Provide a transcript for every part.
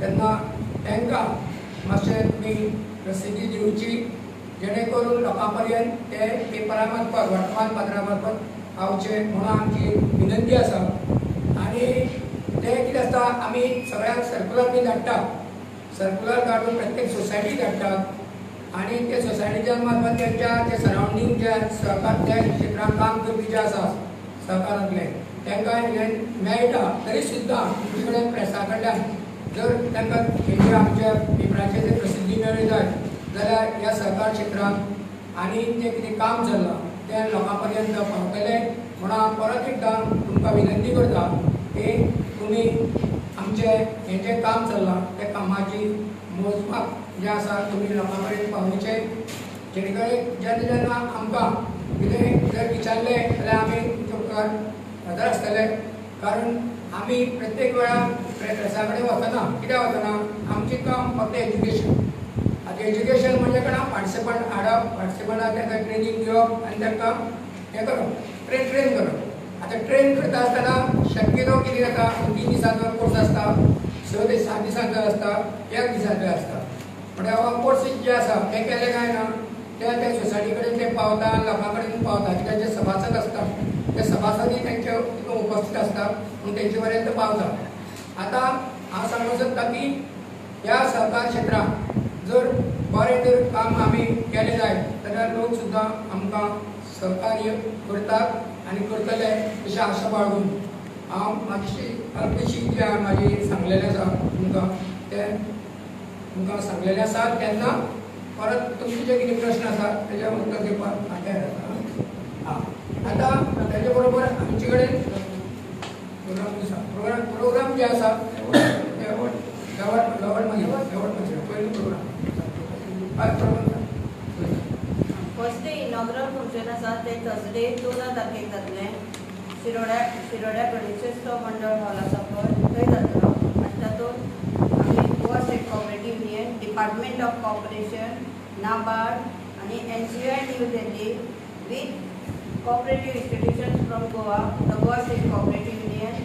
तेन्ना तांकां मातशें तुमी प्रसिद्धी दिवची जेणे करून लोकां पर्यंत ते पेपरा मार्फत वर्तमानपत्रा मार्फत पावचे म्हणून आमची विनंती आसा। आनी ते कितें आसता आमी सगळ्यांक सर्कुलर बी धाडटात, सर्कुलर काडून प्रत्येक सोसायटी धाडटात आनी ते सोसायटीच्या मार्फत त्यांच्या जे सरावंडींग जे सहकार त्या क्षेत्रांत काम करपी जे आसा सहकारांतले तांकां हे मेळटा। तरी सुद्दां तुमचे कडेन प्रेसा कडल्यान जर तांकां हेजे आमच्या पेपराचेर जर प्रसिद्धी मेळ्ळी जाय जाल्यार ह्या सहकार क्षेत्रांत आनी जें कितें काम चल्लां तें लोकां पर्यंत पावतलें म्हणून हांव परत एकदां तुमकां विनंती करता की तुमी आमचें हें जें काम चल्लां त्या कामाची मोजमाप जें आसा तुमी लोकां पर्यंत पावोवचें, जेणे करून जेन्ना जेन्ना आमकां कितें जर विचारलें जाल्यार आमी तुमच्या मुखार हजर आसतले। कारण आमी प्रत्येक वेळार प्रेसा कडेन वतना कित्याक वतना आमचें काम फक्त एज्युकेशन। आतां एज्युकेशन म्हणजे काय पार्टिसिपंट हाडप, पार्टिसिपंटाक तांकां ट्रेनींग दिवप आनी तांकां हें करप ट्रेन करप। आतां ट्रेन करता आसतना शक्यतो कितें जाता 3 दिसांचो कोर्स आसता, 7 दिसांचो आसता, 1 दिसाचो आसता। म्हणजे हो कोर्स जे आसा ते केले काय ना त्या सोसायटी कडेन ते पावता, लोकां कडेन पावता, कित्याक जे सभासद आसता ते सभासदी तेंचे उपस्थित आसता म्हणून तेंचे पर्यंत पावता। आतां हांव सांगूंक सोदता की ह्या सहकार क्षेत्रांत जर बरें जर काम आमी केलें जाय जाल्यार लोक सुद्दां आमकां सहकार्य करतात आनी करतले अशी आशा बाळगून हांव मातशी अल्पशी जी म्हाजी सांगलेलें आसा तुमकां तें तुमकां सांगलेलें आसा। तेन्ना परत तुमचे जे कितें प्रश्न आसात तेजे उत्तर दिवपाक हांव आसा। आतां तेजे बरोबर आमचे कडेन प्रोग्राम जे आसा फर्स्ट डे इनॉग्रल फंक्शन आसा ते थर्सडे 14 तारखेक जातलें। शिरोड्या गणेशोत्सव मंडळ हॉल आसा पळय थंय जातलो आनी तातूंत आमी Goa state cooperative union, department of corporation, NABARD आनी NCI new Delhi with cooperative institutions from Goa, the Goa State Cooperative Union,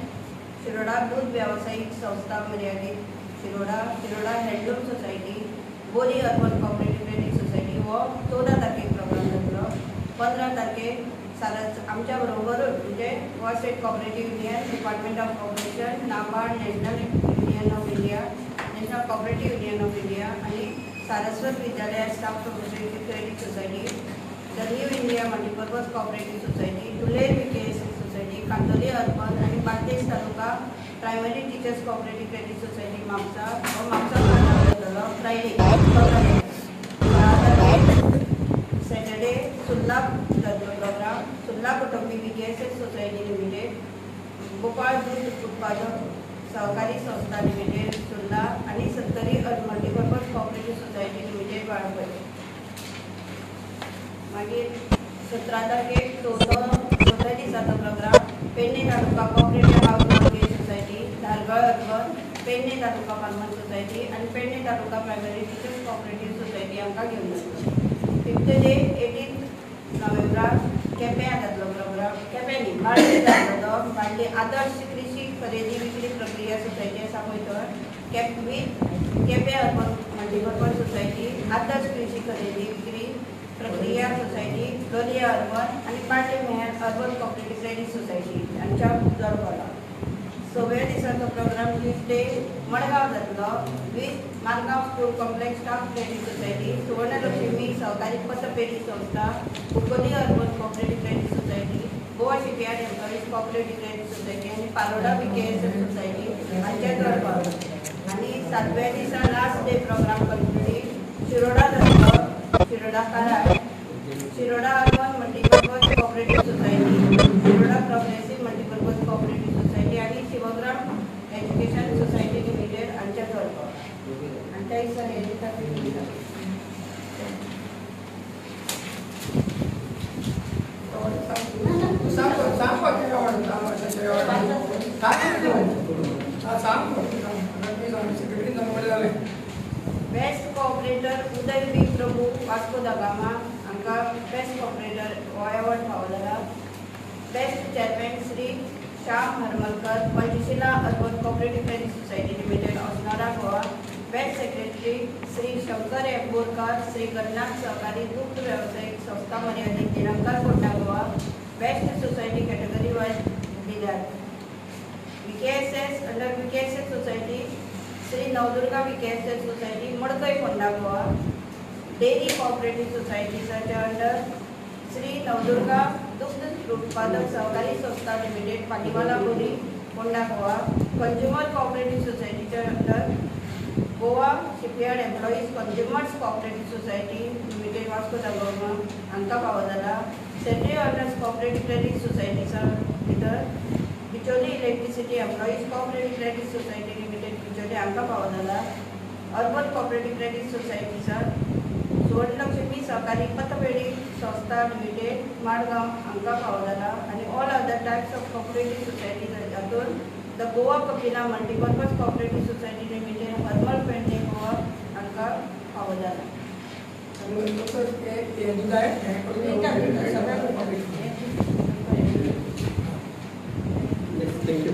Shiroda दूध व्यावसायिक संस्था मर्यादित, शिरोडा हँडलूम सोसायटी, बोरी अर्बन कॉपरेटिव्ह ट्रेडिंग सोसायटी हो 14 तारखेक प्रोग्राम जातलो। 15 तारखेक सारच आमच्या बरोबरूच म्हणजे Goa state cooperative union, department of corporation, NABARD, national union of India, national cooperative union of India आनी Saraswat Vidyalaya staff professional credit society, the new India multipurpose cooperative society, Duler VKS society, Kandoli urban आनी Bardez taluka primary teachers cooperative credit society Mapusa हो म्हापसा जातलो Friday. Saturday Surla जातलो programme, Surla Kutumbi VKS society limited, Gopal दूध उत्पादक सहकारी संस्था limited Surla आनी सत्तरी multipurpose cooperative society limited Valpoi. मागीर 17 तारखेक चवथ्या दिसाचो programme Pedne taluka cooperative house market society, Dhargal urban, Pedne taluka farmer society आनी Pedne taluka primary teachers cooperative society आमकां घेवन जातलो। 5th डे 18 नोव्हेंबराक केप्यां जातलो प्रोग्राम, केप्यां न्ही बाळ्ळी जातलो तो, बाळ्ळी आदर्श कृषी खरेदी विक्री प्रक्रिया सोसायटी आसा पळय थंय केप्यां अर्बन मल्टीपर्पज सोसायटी, आदर्श कृषी खरेदी विक्री प्रक्रिया सोसायटी, लोलया अर्बन आनी पार्टी मेहर अर्बन कॉपरेटिव्ह क्रेडिट सोसायटी हांच्या जोडपाला। 6व्या दिसाचो प्रोग्राम ट्यूजडे मडगांव जातलो with Margao school complex staff credit society, Suvarnalakshmi सहकारी पतपेढी संस्था, Cuncolim urban cooperative credit society, Goa shipyard employees cooperative credit society आनी पालोडा VKS सोसायटी हांच्या जोडपाला। आनी 7व्या दिसा लास्ट डे प्रोग्राम करतली शिरोडा जातलो, Shiroda Karad, Shiroda urban multipurpose cooperative society, Shiroda progressive multipurpose cooperative society आनी शिवग्राम एज्युकेशन सोसायटी लिमिटेड हांच्या जोडपाक आनी त्या दिसा हे दिता best cooperator Uday B Prabhu Vasco da Gama हांकां बेस्ट कॉपरेटर हो एवॉर्ड फावो जाला। Best chairman Shri Shyam Harmalkar, Panchashila urban cooperative credit society limited, Asnoda Goa Goa. Best secretary Shri Shankar M Borkar, Shri Gannath सहकारी दुग्ध व्यावसायिक संस्था मर्यादित, Nirankar Konda Goa. Best society category wise दिल्यात. VKSS under VKSS society Shri Navdurga VKSS society Madkai Ponda Goa. Dairy cooperative सोसायटीच्या अंडर श्री नवदुर्गा दुग्ध उत्पादक सहकारी संस्था लिमिटेड पाटीवाला बोरी फोंडा गोवा. कंझ्युमर कोऑपरेटिव्ह सोसायटीच्या under Goa shipyard employees consumers cooperative society limited Vasco da Gama हांकां फावो जाला. सेंट्रल अर्नर्स कोऑपरेटिव्ह क्रेडिट सोसायटीचा भितर Bicholim electricity employees cooperative credit society limited Bicholim हांकां फावो जाला. अर्बन कोऑपरेटिव्ह क्रेडिट सोसायटीचा सुवर्णलक्ष्मी सहकारी पतपेढी संस्था लिमिटेड माडगांव हांकां फावो जाला. आनी all other types of cooperative societies हातून the Goa Kapila multipurpose cooperative society limited Harmal Pedne Goa हांकां फावो जाला. थँक्यू.